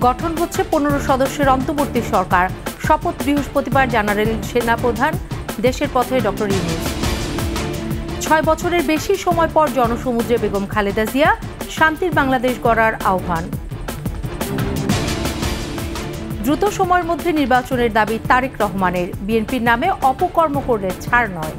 গঠন হচ্ছে 15 সদস্যের অন্তর্বর্তী সরকার। শপথ বৃহস্পতিবার জানালেন সেনাপ্রধান। দেশের পথে ডক্টর ইউনূস। 6 বছরের বেশি সময় পর জনসমুদ্রে বেগম খালেদা জিয়া। শান্তির বাংলাদেশ গড়ার আহ্বান। দ্রুত সময়ের মধ্যে নির্বাচনের দাবি তারেক রহমানের। বিএনপির নামে অপকর্ম করলে ছাড় নয়।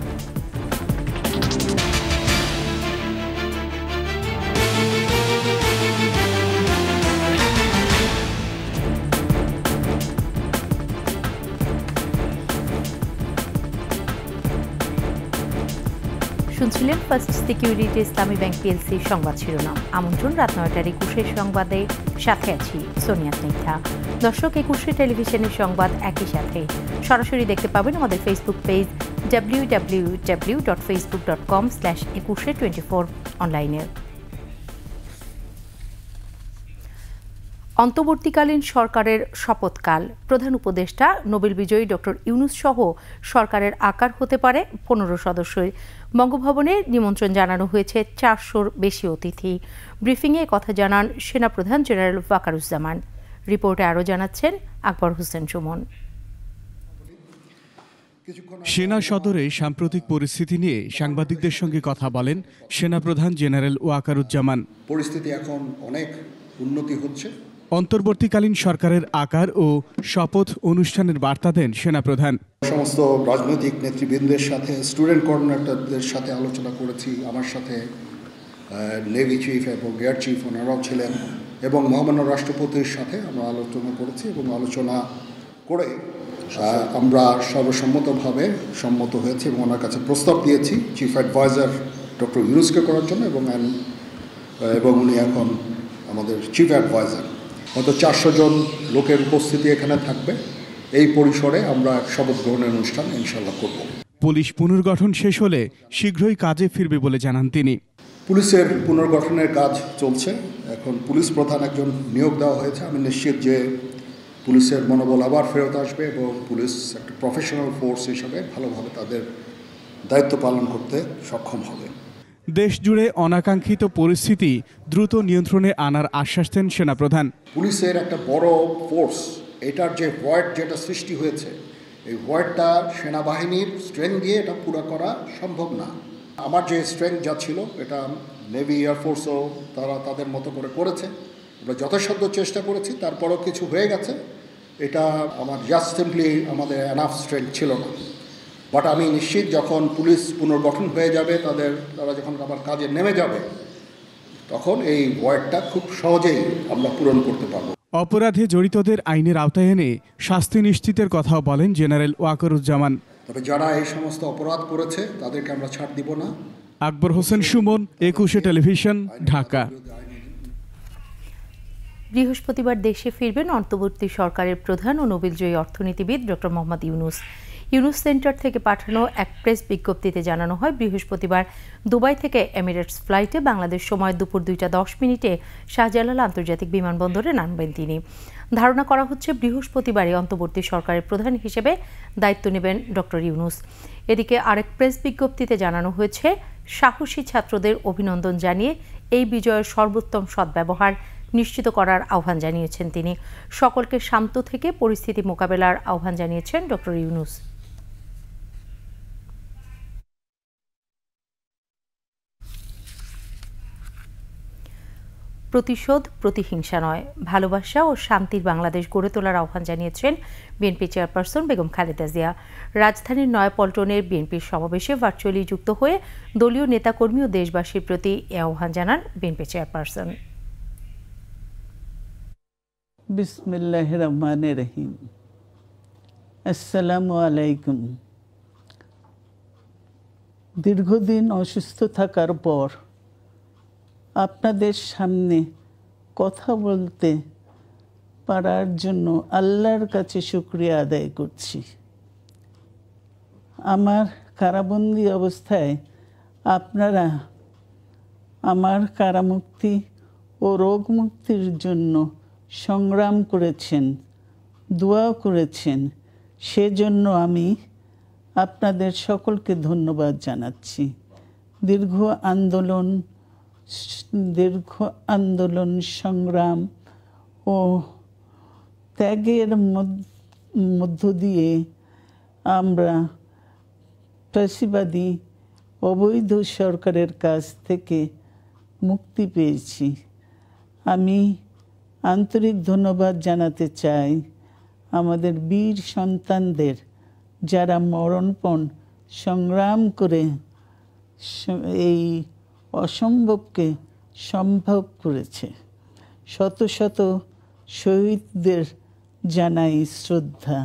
শুনছিলেন ফার্স্ট সিকিউরিটি ইসলামী ব্যাংক পিএলসি সংবাদ শিরোনাম। আমন্ত্রণ রাত 9টার 21 সংবাদে। সাথে আছি সোনিয়া স্নিগ্ধা। দর্শক, 21 টেলিভিশনের সংবাদ একই সাথে সরাসরি দেখতে পাবেন আমাদের ফেসবুক পেজ www.facebook.com/2124 অনলাইনে। অন্তর্বর্তীকালীন সরকারের শপথকাল। প্রধান উপদেষ্টা নোবেল বিজয়ী ডক্টর ইউনূস সহ সরকারের আকার হতে পারে 15 সদস্যই। বঙ্গভবনে নিমন্ত্রণ জানানো হয়েছে 400-র বেশি অতিথি। ব্রিফিংয়ে কথা জানান সেনাপ্রধান জেনারেল ওয়াকারুজ্জামান। রিপোর্টে আরও জানাচ্ছেন আকবর হোসেন সুমন। সেনা সদরে সাম্প্রতিক পরিস্থিতি নিয়ে সাংবাদিকদের সঙ্গে কথা বলেন সেনাপ্রধান জেনারেল ওয়াকারুজ্জামান। পরিস্থিতি এখন অনেক উন্নতি হচ্ছে। অন্তর্বর্তীকালীন সরকারের আকার ও শপথ অনুষ্ঠানের বার্তা দেন সেনাপ্রধান। সমস্ত রাজনৈতিক নেতৃবৃন্দের সাথে, স্টুডেন্ট কোঅর্ডিনেটরদের সাথে আলোচনা করেছি। আমার সাথে নেভি চিফ এবং এয়ার চিফ ওনারাও ছিলেন, এবং মহামান্য রাষ্ট্রপতির সাথে আমরা আলোচনা করেছি, এবং আলোচনা করে আমরা সর্বসম্মতভাবে সম্মত হয়েছি এবং ওনার কাছে প্রস্তাব দিয়েছি চিফ অ্যাডভাইজার ডক্টর ইউনূসকে করার জন্য, এবং উনি এখন আমাদের চিফ অ্যাডভাইজার। হয়তো 400 জন লোকের উপস্থিতি এখানে থাকবে। এই পরিসরে আমরা শপথ গ্রহণের অনুষ্ঠান ইনশাল্লাহ করব। পুলিশ পুনর্গঠন শেষ হলে শীঘ্রই কাজে ফিরবে বলে জানান তিনি। পুলিশের পুনর্গঠনের কাজ চলছে। এখন পুলিশ প্রধান একজন নিয়োগ দেওয়া হয়েছে। আমি নিশ্চিত যে পুলিশের মনোবল আবার ফেরত আসবে এবং পুলিশ একটা প্রফেশনাল ফোর্স হিসাবে ভালোভাবে তাদের দায়িত্ব পালন করতে সক্ষম হবে। দেশ জুড়ে অনাকাঙ্ক্ষিত পরিস্থিতি দ্রুত নিয়ন্ত্রণে আনার আশ্বাস দেন সেনাপ্রধান। পুলিশের একটা বড় ফোর্স, এটার যে ভয়েড যেটা সৃষ্টি হয়েছে, এই ভয়েডটা সেনাবাহিনীর স্ট্রেংথ দিয়ে এটা পুরো করা সম্ভব না। আমার যে স্ট্রেংথ যা ছিল এটা নেভি এয়ারফোর্সও তারা তাদের মতো করে করেছে। আমরা যথাসাধ্য চেষ্টা করেছি, তারপরও কিছু হয়ে গেছে। এটা আমার জাস্ট সিম্পলি আমাদের এনাফ স্ট্রেংথ ছিল না। বাট আমি নিশ্চিত যখন পুলিশ পুনর্গঠন হয়ে যাবে, তারা যখন আবার কাজে নেমে যাবে, তখন এই ভয়েডটা খুব সহজেই আমরা পূরণ করতে পারব। অপরাধে জড়িতদের আইনের আওতায় এনে শাস্তি নিশ্চিতের কথাও বলেন জেনারেল ওয়াকারুজ্জামান। তবে যারা এই সমস্ত অপরাধ করেছে তাদেরকে আমরা ছাড় দিব না। আকবর হোসেন সুমন, 21 টেলিভিশন, ঢাকা। বৃহস্পতিবার দেশে ফিরবেন অন্তর্বর্তী সরকারের প্রধান ও নোবেলজয়ী অর্থনীতিবিদ ডক্টর মোহাম্মদ ইউনূস। ইউনূস সেন্টার থেকে পাঠানো এক প্রেস বিজ্ঞপ্তিতে জানানো হয়, বৃহস্পতিবার দুবাই থেকে এমিরেটস ফ্লাইটে বাংলাদেশ সময় দুপুর 2:10 শাহজালাল আন্তর্জাতিক বিমানবন্দরে নামবেন তিনি। ধারণা করা হচ্ছে বৃহস্পতিবারই অন্তর্বর্তী সরকারের প্রধান হিসেবে দায়িত্ব নেবেন ডক্টর ইউনূস। এদিকে আরেক প্রেস বিজ্ঞপ্তিতে জানানো হয়েছে, সাহসী ছাত্রদের অভিনন্দন জানিয়ে এই বিজয়ের সর্বোত্তম সদ্ব্যবহার নিশ্চিত করার আহ্বান জানিয়েছেন তিনি। সকলকে শান্ত থেকে পরিস্থিতি মোকাবেলার আহ্বান জানিয়েছেন ডক্টর ইউনূস। প্রতিশোধ, প্রতিহিংসা নয়, ভালোবাসা ও শান্তির বাংলাদেশ গড়ে তোলার আহ্বান জানিয়েছেন বিএনপি চেয়ারপারসন বেগম খালেদা জিয়া। রাজধানীর নয়াপল্টনের বিএনপির সমাবেশে ভার্চুয়ালি যুক্ত হয়ে দলীয় নেতাকর্মী ও দেশবাসীর প্রতি এ আহ্বান জানান বিএনপি চেয়ারপারসন। বিসমিল্লাহির রহমানির রহিম। আসসালামু আলাইকুম। দীর্ঘদিন অসুস্থ থাকার পর আপনাদের সামনে কথা বলতে পারার জন্য আল্লাহর কাছে শুকরিয়া আদায় করছি। আমার কারাবন্দী অবস্থায় আপনারা আমার কারামুক্তি ও রোগ মুক্তির জন্য সংগ্রাম করেছেন, দোয়া করেছেন। সেজন্য আমি আপনাদের সকলকে ধন্যবাদ জানাচ্ছি। দীর্ঘ আন্দোলন সংগ্রাম ও ত্যাগের মধ্য দিয়ে আমরা ফ্যাসিবাদী অবৈধ সরকারের কাছ থেকে মুক্তি পেয়েছি। আমি আন্তরিক ধন্যবাদ জানাতে চাই আমাদের বীর সন্তানদের, যারা মরণপণ সংগ্রাম করে এই অসম্ভবকে সম্ভব করেছে। শত শত শহীদদের জানাই শ্রদ্ধা।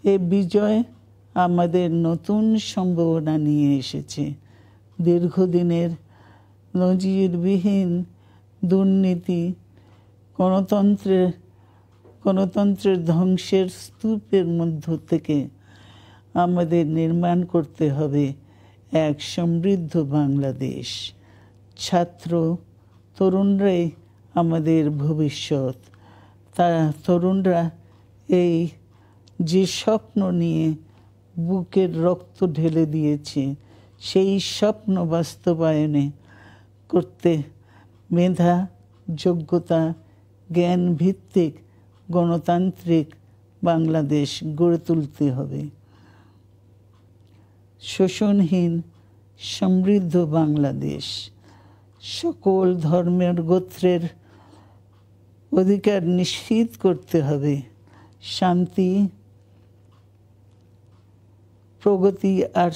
এ বিজয় আমাদের নতুন সম্ভাবনা নিয়ে এসেছে। দীর্ঘদিনের নজিরবিহীন দুর্নীতি, গণতন্ত্রের ধ্বংসের স্তূপের মধ্য থেকে আমাদের নির্মাণ করতে হবে এক সমৃদ্ধ বাংলাদেশ। ছাত্র তরুণরাই আমাদের ভবিষ্যৎ। তরুণরা এই যে স্বপ্ন নিয়ে বুকের রক্ত ঢেলে দিয়েছে, সেই স্বপ্ন বাস্তবায়নে করতে মেধা, যোগ্যতা, জ্ঞান ভিত্তিক গণতান্ত্রিক বাংলাদেশ গড়ে তুলতে হবে। শোষণহীন সমৃদ্ধ বাংলাদেশ। সকল ধর্মের গোত্রের অধিকার নিশ্চিত করতে হবে। শান্তি, প্রগতি আর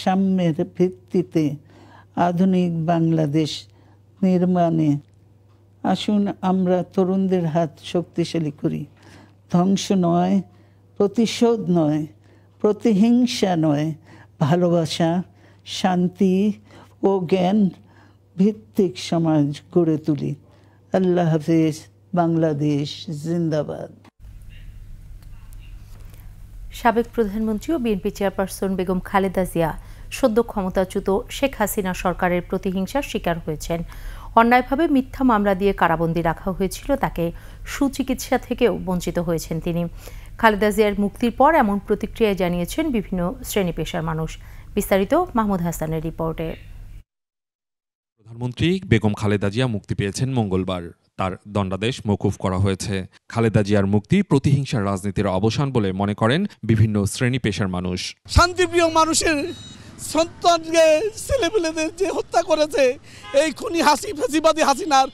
সাম্যের ভিত্তিতে আধুনিক বাংলাদেশ নির্মাণে আসুন আমরা তরুণদের হাত শক্তিশালী করি। ধ্বংস নয়, প্রতিশোধ নয়, প্রতিহিংসা নয়, ভালোবাসা, শান্তি ও জ্ঞান ভিত্তিক সমাজ গড়ে তুলি। আল্লাহ হাফেজ। বাংলাদেশ জিন্দাবাদ। সাবেক প্রধানমন্ত্রী ও বিএনপি চেয়ারপারসন বেগম খালেদা জিয়া সদ্য ক্ষমতাচ্যুত শেখ হাসিনা সরকারের প্রতিহিংসার শিকার হয়েছেন। অন্যায়ভাবে মিথ্যা মামলা দিয়ে কারাবন্দী রাখা হয়েছিল, তাকে সুচিকিৎসা থেকেও বঞ্চিত হয়েছেন তিনি। খালেদা জিয়ার মুক্তির পর এমন প্রতিক্রিয়া জানিয়েছেন বিভিন্ন শ্রেণী পেশার মানুষ। বিস্তারিত মাহমুদ হাসানের রিপোর্টে। প্রধানমন্ত্রী বেগম খালেদা জিয়া মুক্তি পেয়েছেন মঙ্গলবার। তার দণ্ডাদেশ মওকুফ করা হয়েছে। খালেদা জিয়ার মুক্তি প্রতিহিংসার রাজনীতির অবসান বলে মনে করেন বিভিন্ন শ্রেণী পেশার মানুষ। শান্তিপ্রিয় মানুষের সন্তানকে, ছেলেপেলেদের যে হত্যা করেছে এই খুনি ফ্যাসিবাদী হাসিনার,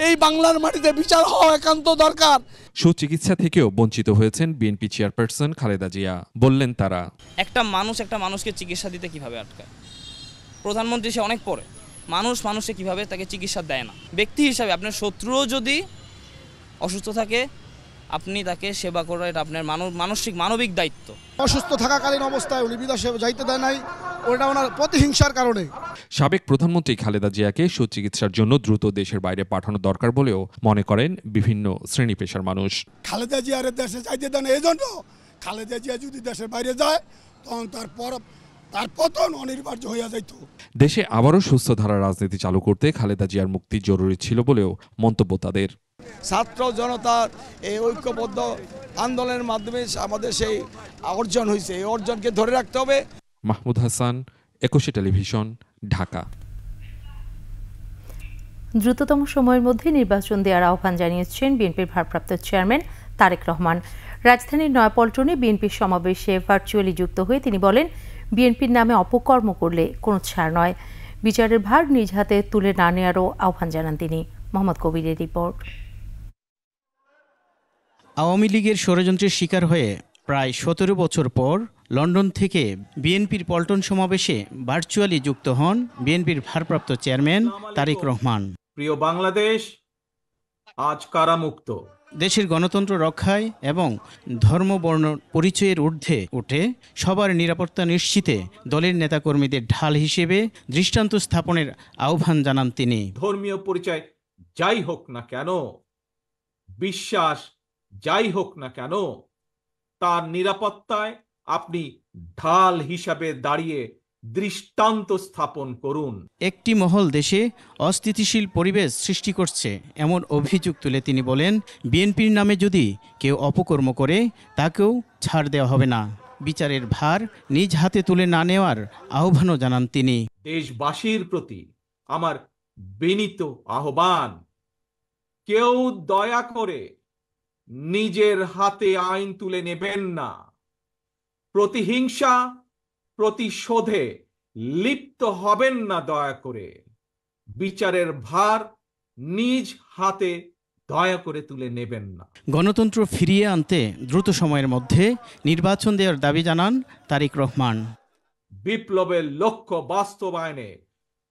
এই বাংলার মাটিতে বিচার হওয়া একান্ত দরকার। সুচিকিৎসা থেকেও বঞ্চিত হয়েছেন বিএনপি চেয়ারপারসন খালেদা জিয়া। বললেন তারা, একটা মানুষকে চিকিৎসা দিতে কিভাবে আটকায়? প্রধানমন্ত্রী সে অনেক পরে, মানুষে কিভাবে তাকে চিকিৎসা দেয় না? ব্যক্তি হিসাবে আপনার শত্রুও যদি অসুস্থ থাকে, আপনি তাকে সেবা করা, এটা আপনার মানবিক দায়িত্ব। অসুস্থ থাকাকালীন অবস্থায় উনি বিদেশে যাইতে দেয় নাই, ওটা ওনার প্রতিহিংসার কারণে। সাবেক প্রধানমন্ত্রী খালেদা জিয়াকে সুচিকিৎসার জন্য দ্রুত দেশের বাইরে পাঠানো দরকার বলেও মনে করেন বিভিন্ন শ্রেণী পেশার মানুষ। খালেদা জিয়ার দেশে যাইতে দেন, এই জন্য খালেদা জিয়া যদি দেশের বাইরে যায় তখন তার পতন অনিবার্য হইয়া যাইত। দেশে আবারও সুস্থ ধারা রাজনীতি চালু করতে খালেদা জিয়ার মুক্তি জরুরি ছিল বলেও মন্তব্য তাদের। ছাত্র জনতার এই ঐক্যবদ্ধ আন্দোলনের মাধ্যমে আমাদের সেই অর্জন হয়েছে, এই অর্জনকে ধরে রাখতে হবে। মাহমুদ হাসান, একুশে টেলিভিশন, ঢাকা। দ্রুততম সময়ের মধ্যে নির্বাচন দেওয়ার আহ্বান জানিয়েছেন বিএনপির ভারপ্রাপ্ত চেয়ারম্যান তারেক রহমান। রাজধানীর নয়াপল্টনে বিএনপির সমাবেশে ভার্চুয়ালি যুক্ত হয়ে তিনি বলেন, বিএনপির নামে অপকর্ম করলে কোনো ছাড় নয়। বিচারের ভার নিজ হাতে তুলে না নেওয়ারও আহ্বান জানান তিনি। মোহাম্মদ কবিরের রিপোর্ট। আওয়ামী লীগের ষড়যন্ত্রের শিকার হয়ে প্রায় 17 বছর পর লন্ডন থেকে বিএনপির পল্টন সমাবেশে ভার্চুয়ালি যুক্ত হন বিএনপির ভারপ্রাপ্ত চেয়ারম্যান তারেক রহমান। প্রিয় বাংলাদেশ আজ কারামুক্ত। দেশের গণতন্ত্র রক্ষায় এবং ধর্ম বর্ণ পরিচয়ের ঊর্ধ্বে উঠে সবার নিরাপত্তা নিশ্চিতে দলের নেতাকর্মীদের ঢাল হিসেবে দৃষ্টান্ত স্থাপনের আহ্বান জানান তিনি। ধর্মীয় পরিচয় যাই হোক না কেন, বিশ্বাস যাই হোক না কেন, তার নিরাপত্তায় আপনি ঢাল হিসাবে দাঁড়িয়ে দৃষ্টান্ত স্থাপন করুন। একটি মহল দেশে অস্থিতিশীল পরিবেশ সৃষ্টি করছে এমন অভিযোগ তুলে তিনি বলেন, বিএনপির নামে যদি কেউ অপকর্ম করে তাকেও ছাড় দেওয়া হবে না। বিচারের ভার নিজ হাতে তুলে না নেওয়ার আহ্বানও জানান তিনি। দেশবাসীর প্রতি আমার বিনীত আহ্বান, কেউ দয়া করে নিজের হাতে আইন তুলে নেবেন না। প্রতিহিংসা, প্রতিশোধে লিপ্ত হবেন না দয়া করে। বিচারের ভার নিজ হাতে দয়া করে তুলে নেবেন না। গণতন্ত্র ফিরিয়ে আনতে দ্রুত সময়ের মধ্যে নির্বাচন দেওয়ার দাবি জানান তারেক রহমান। বিপ্লবের লক্ষ্য বাস্তবায়নে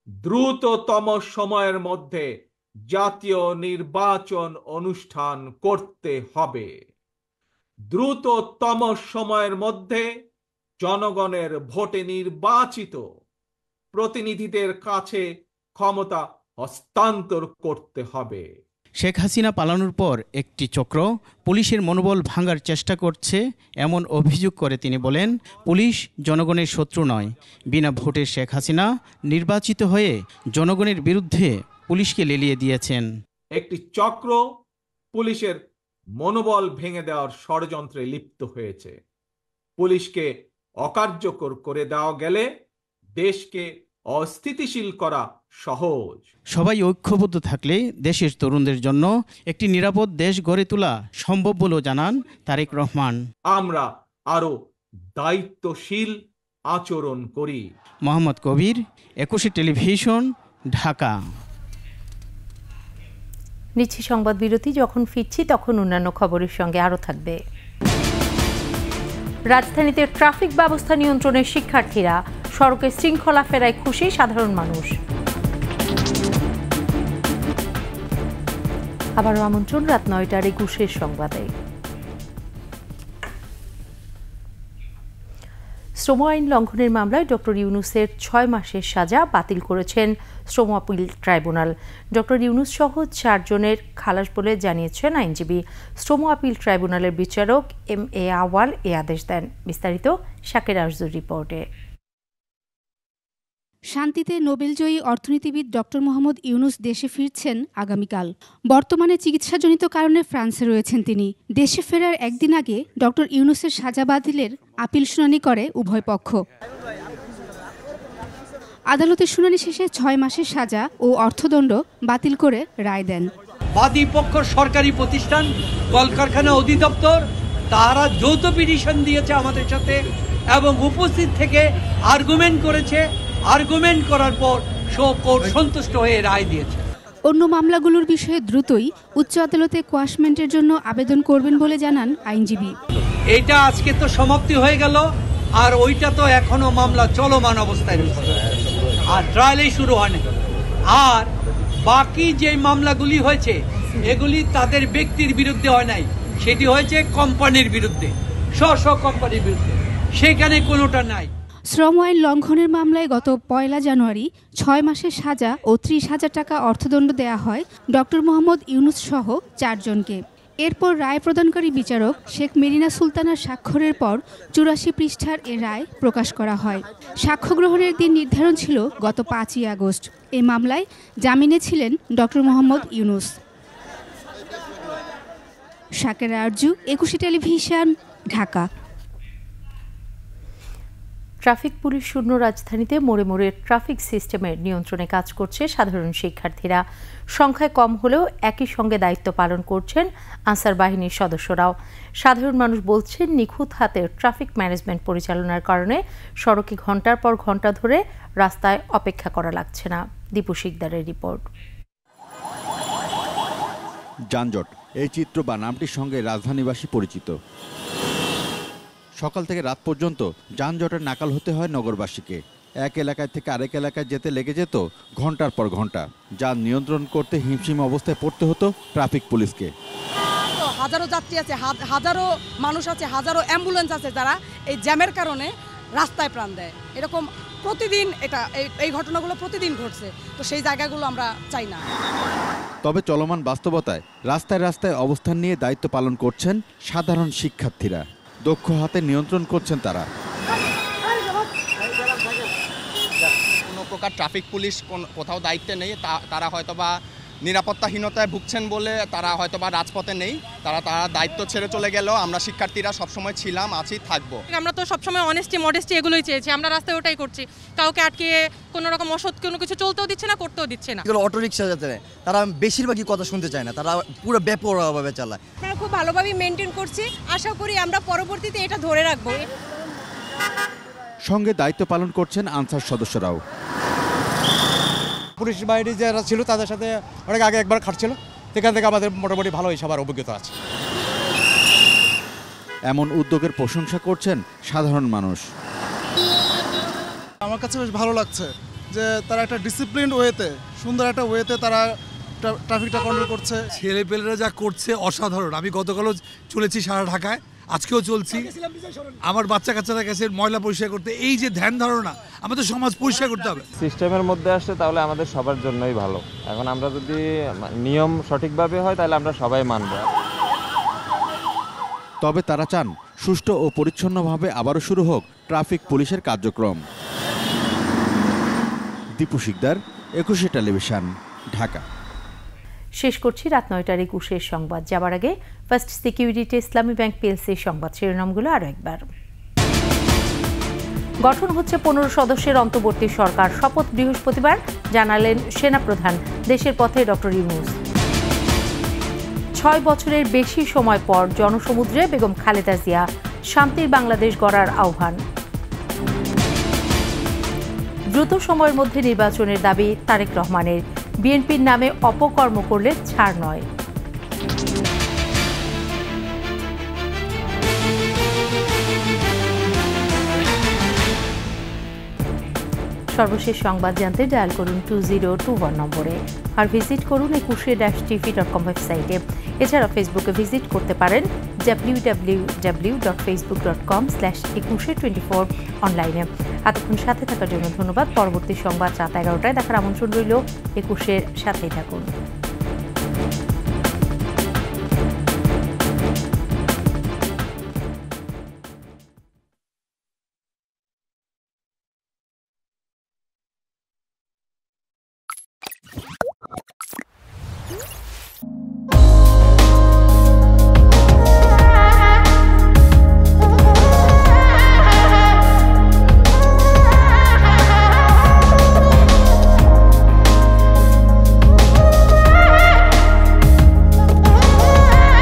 দ্রুততম সময়ের মধ্যে জাতীয় নির্বাচন অনুষ্ঠান করতে হবে। দ্রুততম সময়ের মধ্যে জনগণের ভোটে নির্বাচিত প্রতিনিধিদের কাছে ক্ষমতা হস্তান্তর করতে হবে। শেখ হাসিনা পালানোর পর একটি চক্র পুলিশের মনোবল ভাঙার চেষ্টা করছে এমন অভিযোগ করে তিনি বলেন, পুলিশ জনগণের শত্রু নয়। বিনা ভোটে শেখ হাসিনা নির্বাচিত হয়ে জনগণের বিরুদ্ধে পুলিশকে লেলিয়ে দিয়েছেন। একটি চক্র পুলিশের মনোবল ভেঙে দেওয়ার ষড়যন্ত্রে লিপ্ত হয়েছে। পুলিশকে অকার্যকর করে দেওয়া গেলে দেশকে অস্থিতিশীল করা সহজ। সবাই ঐক্যবদ্ধ থাকলে দেশের তরুণদের জন্য একটি নিরাপদ দেশ গড়ে তোলা সম্ভব বলেও জানান তারেক রহমান। আমরা আরো দায়িত্বশীল আচরণ করি। মোহাম্মদ কবির, 21 টেলিভিশন, ঢাকা। নিচ্ছি সংবাদ বিরতি। যখন ফিরছি তখন অন্যান্য খবরের সঙ্গে আরও থাকবে। রাজধানীতে ট্রাফিক ব্যবস্থা নিয়ন্ত্রণে শিক্ষার্থীরা, সড়কে শৃঙ্খলা ফেরায় খুশি সাধারণ মানুষ। আবারও আমন্ত্রণ রাত 9টার 21 সংবাদে। শ্রম আইন লঙ্ঘনের মামলায় ডক্টর ইউনূসের 6 মাসের সাজা বাতিল করেছেন শ্রম আপিল ট্রাইব্যুনাল। ডক্টর ইউনূস সহ 4 জনের খালাস বলে জানিয়েছেন আইনজীবী। শ্রম আপিল ট্রাইব্যুনালের বিচারক MA আওয়াল এ আদেশ দেন। বিস্তারিত শাকের আরজুর রিপোর্টে। শান্তিতে নোবেলজয়ী অর্থনীতিবিদ ডক্টর মোহাম্মদ ইউনূস দেশে ফিরছেন আগামীকাল। বর্তমানে চিকিৎসাজনিত কারণে ফ্রান্সে রয়েছেন তিনি। দেশে ফেরার একদিন আগে ডক্টর ইউনূসের সাজা বাতিলের আপিল শুনানি করে উভয় পক্ষ। আদালতের শুনানি শেষে 6 মাসের সাজা ও অর্থদণ্ড বাতিল করে রায় দেন। বাদী পক্ষ সরকারি প্রতিষ্ঠান, কলকারখানা অধিদপ্তর, তারা যৌথ পিটিশন দিয়েছে আমাদের সাথে এবং উপস্থিত থেকে আর্গুমেন্ট করেছে। আর্গুমেন্ট করার পর কোর্ট সন্তুষ্ট হয়ে রায় দিয়েছে। অন্য মামলাগুলোর বিষয়ে দ্রুতই উচ্চ আদালতে কোয়াশমেন্টের জন্য আবেদন করবেন বলে জানান আইনজীবী। এটা আজকে তো সমাপ্তি হয়ে গেল, আর ওইটা তো এখনো মামলা চলমান অবস্থায় রয়েছে, আর ট্রায়ালই শুরু হয়নি। আর বাকি যে মামলাগুলি হয়েছে এগুলি তাদের ব্যক্তির বিরুদ্ধে হয় নাই, সেটি হয়েছে কোম্পানির বিরুদ্ধে, স্ব কোম্পানির বিরুদ্ধে, সেখানে কোনোটা নাই। শ্রম আইন লঙ্ঘনের মামলায় গত 1 জানুয়ারি 6 মাসের সাজা ও 30,000 টাকা অর্থদণ্ড দেয়া হয় ডক্টর মোহাম্মদ ইউনূস সহ 4 জনকে। এরপর রায় প্রদানকারী বিচারক শেখ মেরিনা সুলতানার স্বাক্ষরের পর 84 পৃষ্ঠার এ রায় প্রকাশ করা হয়। সাক্ষ্য গ্রহণের দিন নির্ধারণ ছিল গত 5ই আগস্ট। এই মামলায় জামিনে ছিলেন doctor Mohammad Yunus. Shaker Arzu, 21 television, Dhaka. Traffic police শূন্য রাজধানীতে মোড়ে মোড়ে ট্রাফিক সিস্টেমের নিয়ন্ত্রণে কাজ করছে সাধারণ শিক্ষার্থীরা। সংখ্যায় কম হলেও একই সঙ্গে দায়িত্ব পালন করছেন আনসার বাহিনীর সদস্যরাও। সাধারণ মানুষ বলছেন, নিখুঁত হাতে ট্রাফিক ম্যানেজমেন্ট পরিচালনার কারণে সড়কে ঘণ্টার পর ঘণ্টা ধরে রাস্তায় অপেক্ষা করা লাগছে না। দীপু শিকদারের রিপোর্ট। যানজট, এই চিত্র বা নামটির সঙ্গে রাজধানীবাসী পরিচিত। সকাল থেকে রাত পর্যন্ত যানজটের নাকাল হতে হয় নগরবাসীকে। এক এলাকায় থেকে আরেক এলাকায় যেতে লেগে যেত ঘন্টার পর ঘন্টা। যান নিয়ন্ত্রণ করতে হিমশিম অবস্থায় পড়তে হতো ট্রাফিক পুলিশকে। হাজারো যাত্রী আছে, হাজারো মানুষ আছে, হাজারো অ্যাম্বুলেন্স আছে যারা এই জ্যামের কারণে রাস্তায় প্রাণ দেয়। এরকম প্রতিদিন এই ঘটনাগুলো প্রতিদিন ঘটছে, তো সেই জায়গাগুলো আমরা চাই না। তবে চলমান বাস্তবতায় রাস্তায় রাস্তায় অবস্থান নিয়ে দায়িত্ব পালন করছেন সাধারণ শিক্ষার্থীরা। দক্ষ হাতে নিয়ন্ত্রণ করছেন তারা। কোনো প্রকার ট্রাফিক পুলিশ কোথাও দায়িত্বে নেই, তারা হয়তোবা নিরাপত্তাহীনতায় ভুগছেন বলে তারা হয়তো বা রাজপথে নেই, তারা দায়িত্ব ছেড়ে চলে গেল। আমরা শিক্ষার্থীরা সবসময় ছিলাম, আছি, থাকবো। আমরা তো সবসময় অনেস্টি মডেস্টি এগুলোই চেয়েছি, আমরা রাস্তায় ওটাই করছি। কাউকে আটকে কোনো রকম অসৎ কোনো কিছু চলতেও দিচ্ছে না, করতেও দিচ্ছে না। এগুলো অটোরিকশা যাতে তারা বেশিরভাগই কথা শুনতে চায় না, তারা পুরো বেপরোয়াভাবে চালায়। আমরা খুব ভালোভাবে মেনটেন করছি, আশা করি আমরা পরবর্তীতে এটা ধরে রাখবো। সঙ্গে দায়িত্ব পালন করছেন আনসার সদস্যরাও। পুলিশ বাহিনী যারা ছিল তাদের সাথে অনেক আগে একবার খাটছিল, সেখান থেকে আমাদের মোটামুটি ভালো সবার অভিজ্ঞতা আছে। এমন উদ্যোগের প্রশংসা করছেন সাধারণ মানুষ। আমার কাছে বেশ ভালো লাগছে যে তারা একটা ডিসিপ্লিন ওয়েতে, সুন্দর একটা ওয়েতে তারা ট্রাফিকটা কন্ট্রোল করছে। ছেলেপেলেরা যা করছে অসাধারণ। আমি গতকালও চলেছি সারা ঢাকায়, আজকেও চলছি। আমার বাচ্চা কাচ্চারা গেছে ময়লা পরিষ্কার করতে। এই যে ধ্যান ধারণা, আমাদের সমাজ পরিষ্কার করতে হবে। সিস্টেমের মধ্যে আসছে তাহলে আমাদের সবার জন্যই ভালো। এখন আমরা যদি নিয়ম সঠিকভাবে হয় তাহলে আমরা সবাই মানব। তবে তারা চান সুষ্ঠু ও পরিচ্ছন্নভাবে আবারও শুরু হোক ট্রাফিক পুলিশের কার্যক্রম। দীপু শিকদার, 21 টেলিভিশন, ঢাকা। শেষ করছি রাত 9টার 21 সংবাদ। যাবার আগে ফার্স্ট সিকিউরিটি ইসলামী ব্যাংক পিএলসির সংবাদ শিরোনামগুলো আরও একবার। গঠন হচ্ছে 15 সদস্যের অন্তর্বর্তী সরকার, শপথ বৃহস্পতিবার, জানালেন সেনাপ্রধান। দেশের পথে ডক্টর ইউনূস। 6 বছরের বেশি সময় পর জনসমুদ্রে বেগম খালেদা জিয়া, শান্তির বাংলাদেশ গড়ার আহ্বান। দ্রুত সময়ের মধ্যে নির্বাচনের দাবি তারেক রহমানের, বিএনপির নামে অপকর্ম করলে ছাড় নয়। সর্বশেষ সংবাদ জানতে ডায়াল করুন 2021 নম্বরে, আর ভিজিট করুন 21-tv.com ওয়েবসাইটে। এছাড়া ফেসবুকে ভিজিট করতে পারেন www.facebook.com/2124 অনলাইনে। এতক্ষণ সাথে থাকার জন্য ধন্যবাদ। পরবর্তী সংবাদ রাত 11টায় দেখার আমন্ত্রণ রইল। 21-এর সাথেই থাকুন।